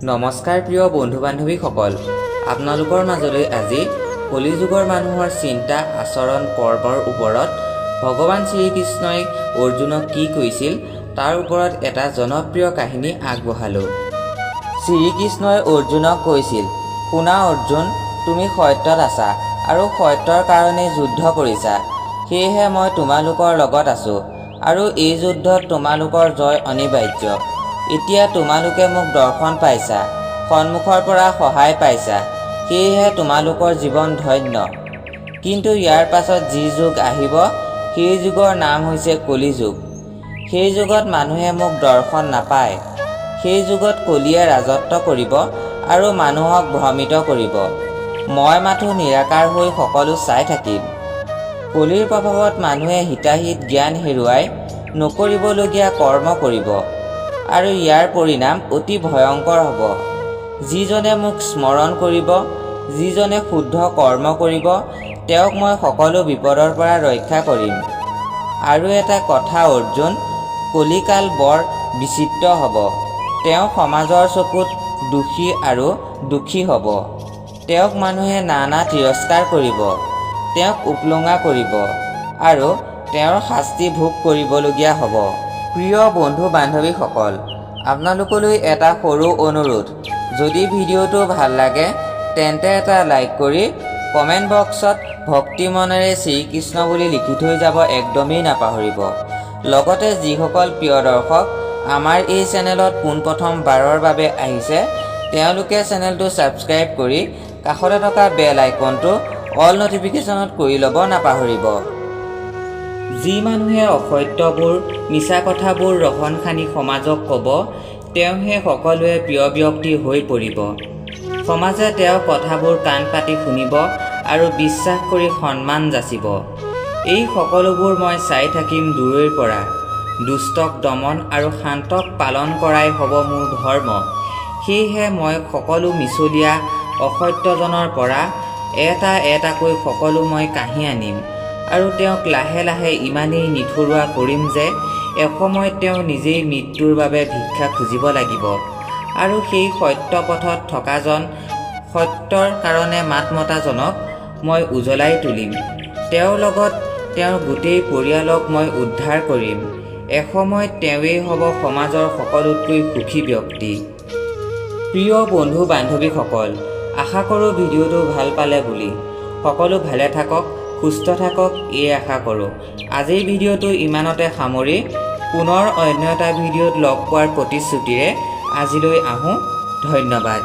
নমস্কাৰ প্ৰিয় বন্ধু বান্ধৱীসকল, আপোনালোকৰ মাজলৈ আজি কলিযুগৰ মানুহৰ চিন্তা আচৰণ পৰ্বৰ ওপৰত ভগৱান শ্ৰীকৃষ্ণই অৰ্জুনক কি কৈছিল তাৰ ওপৰত এটা জনপ্ৰিয় কাহিনী আগবঢ়ালোঁ। শ্ৰীকৃষ্ণই অৰ্জুনক কৈছিল, শুনা অৰ্জুন, তুমি সত্যত আছা আৰু সত্যৰ কাৰণে যুদ্ধ কৰিছা, সেয়েহে মই তোমালোকৰ লগত আছোঁ আৰু এই যুদ্ধত তোমালোকৰ জয় অনিবাৰ্য। এতিয়া তোমালোকে মোক দৰ্শন পাইছা, সন্মুখৰ পৰা সহায় পাইছা, সেয়েহে তোমালোকৰ জীৱন ধন্য। কিন্তু ইয়াৰ পাছত যি যুগ আহিব সেই যুগৰ নাম হৈছে কলিযুগ। সেই যুগত মানুহে মোক দৰ্শন নাপায়। সেই যুগত কলিয়ে ৰাজত্ব কৰিব আৰু মানুহক ভ্ৰমিত কৰিব। মই মাথো নিৰাকাৰ হৈ সকলো চাই থাকিম। কলিৰ প্ৰভাৱত মানুহে হিতাহিত জ্ঞান হেৰুৱাই নকৰিবলগীয়া কৰ্ম কৰিব আৰু ইয়াৰ পৰিণাম অতি ভয়ংকৰ হ'ব। যিজনে মোক স্মৰণ কৰিব, যিজনে শুদ্ধ কৰ্ম কৰিব, তেওঁক মই সকলো বিপদৰ পৰা ৰক্ষা কৰিম। আৰু এটা কথা অৰ্জুন, কলিকাল বৰ বিচিত্ৰ হ'ব। তেওঁ সমাজৰ চকুত দোষী আৰু দুখী হ'ব। তেওঁক মানুহে নানা তিৰস্কাৰ কৰিব, তেওঁক উপলুঙা কৰিব আৰু তেওঁৰ শাস্তি ভোগ কৰিবলগীয়া হ'ব। প্ৰিয় বন্ধু বান্ধৱীসকল, আপোনালোকলৈ এটা সৰু অনুৰোধ, যদি ভিডিঅ'টো ভাল লাগে তেন্তে এটা লাইক কৰি কমেণ্ট বক্সত ভক্তি মনেৰে শ্ৰীকৃষ্ণ বুলি লিখি থৈ যাব একদমেই নাপাহৰিব। লগতে যিসকল প্ৰিয় দৰ্শক আমাৰ এই চেনেলত পোনপ্ৰথম বাৰৰ বাবে আহিছে তেওঁলোকে চেনেলটো ছাবস্ক্ৰাইব কৰি কাষতে থকা বেল আইকনটো অল নটিফিকেশ্যনত কৰি ল'ব নাপাহৰিব। যি মানুহে অসত্যবোৰ মিছা কথাবোৰ ৰহন সানি সমাজক ক'ব, তেওঁহে সকলোৱে প্ৰিয় ব্যক্তি হৈ পৰিব। সমাজে তেওঁৰ কথাবোৰ কাণ পাতি শুনিব আৰু বিশ্বাস কৰি সন্মান যাচিব। এই সকলোবোৰ মই চাই থাকিম দূৰৈৰ পৰা। দুষ্টক দমন আৰু শান্তক পালন কৰাই হ'ব মোৰ ধৰ্ম। সেয়েহে মই সকলো মিছলীয়া অসত্যজনৰ পৰা এটা এটাকৈ সকলো মই কাঢ়ি আনিম আৰু তেওঁক লাহে লাহে ইমানেই নিথৰুৱা কৰিম যে এসময়ত তেওঁ নিজেই মৃত্যুৰ বাবে ভিক্ষা খুজিব লাগিব আৰু সেই সত্য পথত থকাজন, সত্যৰ কাৰণে মাত মতাজনক মই উজ্বলাই তুলিম। তেওঁৰ লগত তেওঁৰ গোটেই পৰিয়ালক মই উদ্ধাৰ কৰিম। এসময়ত তেওঁৱেই হ'ব সমাজৰ সকলোতকৈ সুখী ব্যক্তি। প্ৰিয় বন্ধু বান্ধৱীসকল, আশা কৰোঁ ভিডিঅ'টো ভাল পালে বুলি। সকলো ভালে থাকক, সুস্থ থাকক, এই আশা কৰোঁ। আজিৰ ভিডিঅ'টো ইমানতে সামৰি পুনৰ অন্য এটা ভিডিঅ'ত লগ পোৱাৰ প্ৰতিশ্ৰুতিৰে আজিলৈ আহোঁ। ধন্যবাদ।